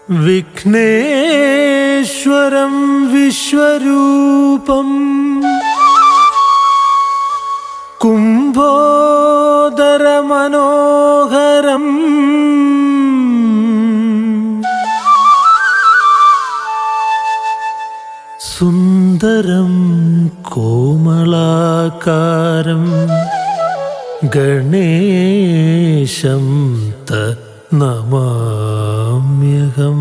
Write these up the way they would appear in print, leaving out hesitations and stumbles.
വിഘ്നേശ്വരം വിശ്വരൂപം കുംഭോദരമനോഹരം സുന്ദരം കോമളാകാരം ഗണേശം നമാമ്യഹം.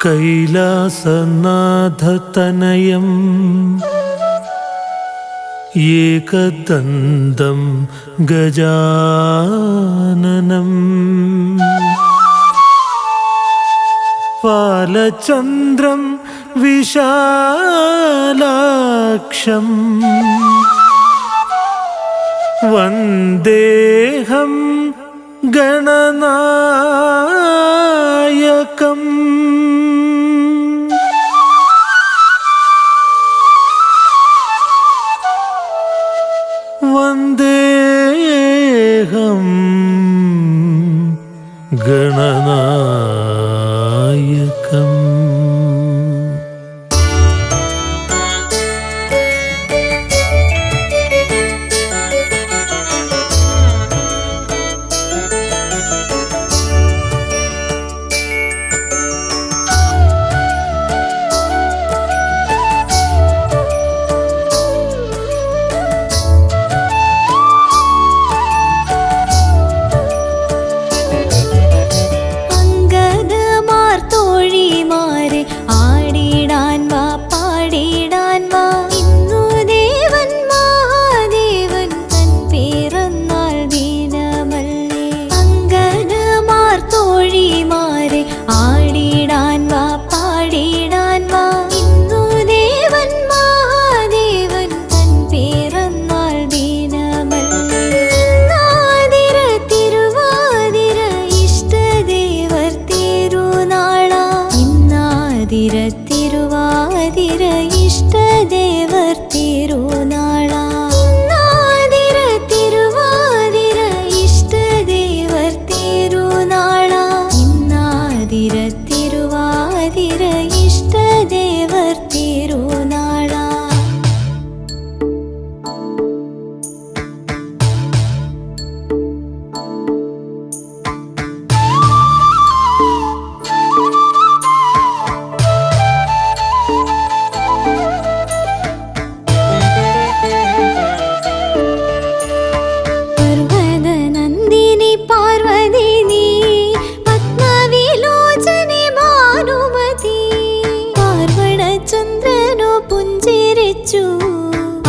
കൈലാസനാഥതനയം ഏകദന്തം ഗജാനനം പാലചന്ദ്രം വിശാലാക്ഷം വന്ദേഹം ഗണനായകം. വന്ദേഹം ഗണനായകം. തിരുവാതിര ഇഷ്ടദേവർ തിരുനാള. തിരുവാതിര ഇഷ്ടദേവർ തിരുനാള. ഇന്നാതിര തിരുവാതിര ഇഷ്ടദേവർ തിരുനാള.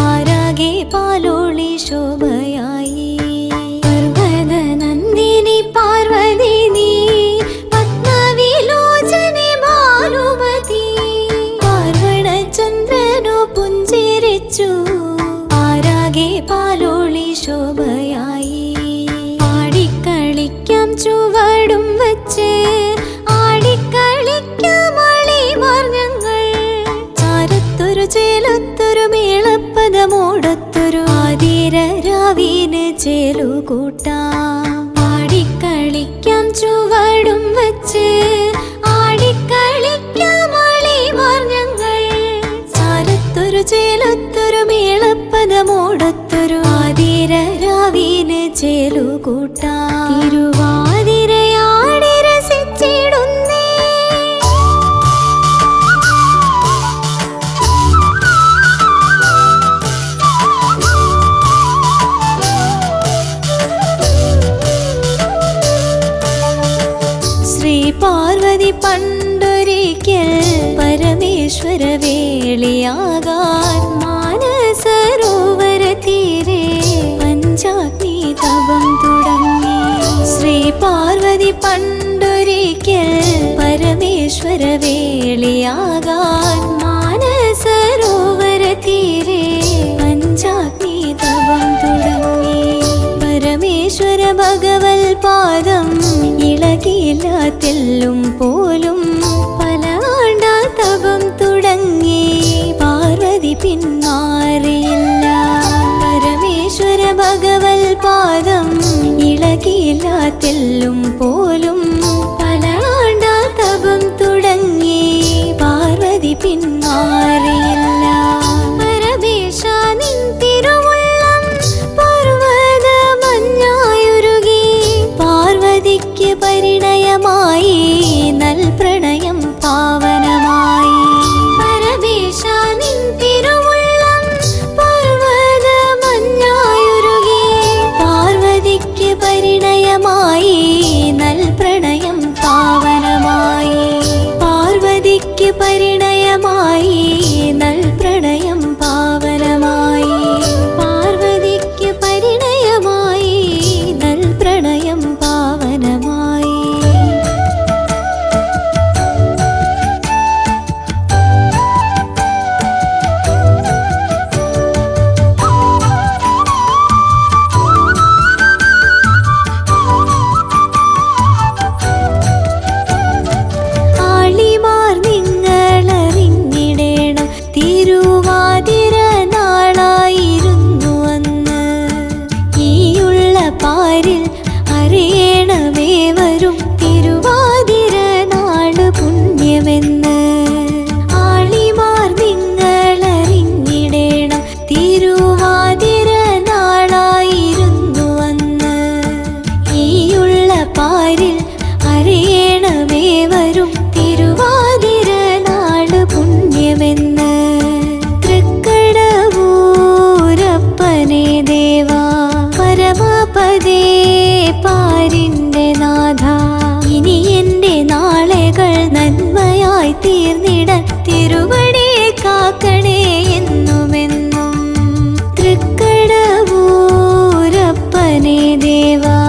ആരാകെ പാലോളി ശോഭയായി പർവ്വതനന്ദിനി പാർവതി നീ പത്മവിലോചനെ ഭാനുമതി. പാർവണചന്ദ്രനോ പുഞ്ചിരിച്ചു ആരാകെ പാലോളി ശോഭയായി. ആടിക്കളിക്കാം ചുവടും വച്ച് ആടിക്കളിക്കാം അളിമാർ ഞങ്ങൾ. ചാരത്തൊരു ചേലത്തൊരു മേളപ്പദമോടത്തൊരു ആതിര രാവിന് ചേലുകൂട്ടാം. ആടിക്കളിക്കാം ചുവടും വച്ച് ആടിക്കളിക്കാം അളിമാർ ഞങ്ങൾ. ചാരത്തൊരു ചേലത്തൊരു മേളപ്പദമോടത്തൊരു ആതിര രാവിന് ചേലുകൂട്ടാം. തിരുവാതിരയാടി രസിച്ചിടുന്നേ പാർവതി പണ്ടൊരിക്കൽ പരമേശ്വര വേളിയാകാൻ മാനസരോവര തീരെ പഞ്ചാഗ്നി തപം തുടങ്ങി. ശ്രീ പാർവതി പണ്ടൊരിക്കൽ പരമേശ്വര വേളിയാകാൻ മാനസരോവര തീരെ പഞ്ചാഗ്നി തപം തുടങ്ങി. പരമേശ്വര ഭഗവൽ പാദം ഇളകിയില്ല തെല്ലും പോലും പല ആണ്ടാ തപം തുടങ്ങി. പാർവതി പിന്മാറിയില്ല. പരമേശ്വര ഭഗവൽ പാദം തെല്ലും പോലും പല ആണ്ടാൽ തപം തുടങ്ങി പാർവതി പിന്മാറിയില്ല. പരമേശ നിൻ തിരുവുള്ളം പർവ്വത മഞ്ഞായുരുകി പാർവതിക്ക് പരിണയമായി നൽ പ്രണയം പാവനമായി. പരമേശ നിൻ തിരുവുള്ളം പർവ്വത മഞ്ഞായുരുകി പാർവതിക്ക് പരിണയമായി നൽ പ്രണയം പാവനമായി. പാർവതിക്ക് പരിണയമായി നൽ പ്രണയം പാവനമായി. പാർവതിക്ക് പരിണയമായി നൽ പ്രണയം പാവനമായി. ആളിമാർ നിങ്ങളറിഞ്ഞിടേണം തിരുവാതിര നാളായിരുന്നു അന്ന്. ഈയുള്ള പാരിൽ അറിയണമേ വരും തിരുവാതിര നാള് പുണ്യമെന്ന്. ആളിമാർ നിങ്ങളറിഞ്ഞിടേണം തിരുവാതിര നാളായിരുന്നു അന്ന്. ഈയുള്ള പാരിൽ അറിയണമേ വരും തിരുവാതിര നാള് പുണ്യമെന്ന്. തൃക്കടവൂരപ്പനെ ദേവാ പരമപദേ പാരിന്റെ നാഥ, ഇനി എൻ്റെ നാളുകൾ നന്മയായി തീർന്നിടാൻ തിരുവടിയെ കാക്കണേ എന്നുമെന്നും. തൃക്കടവൂരപ്പനെ ദേവാ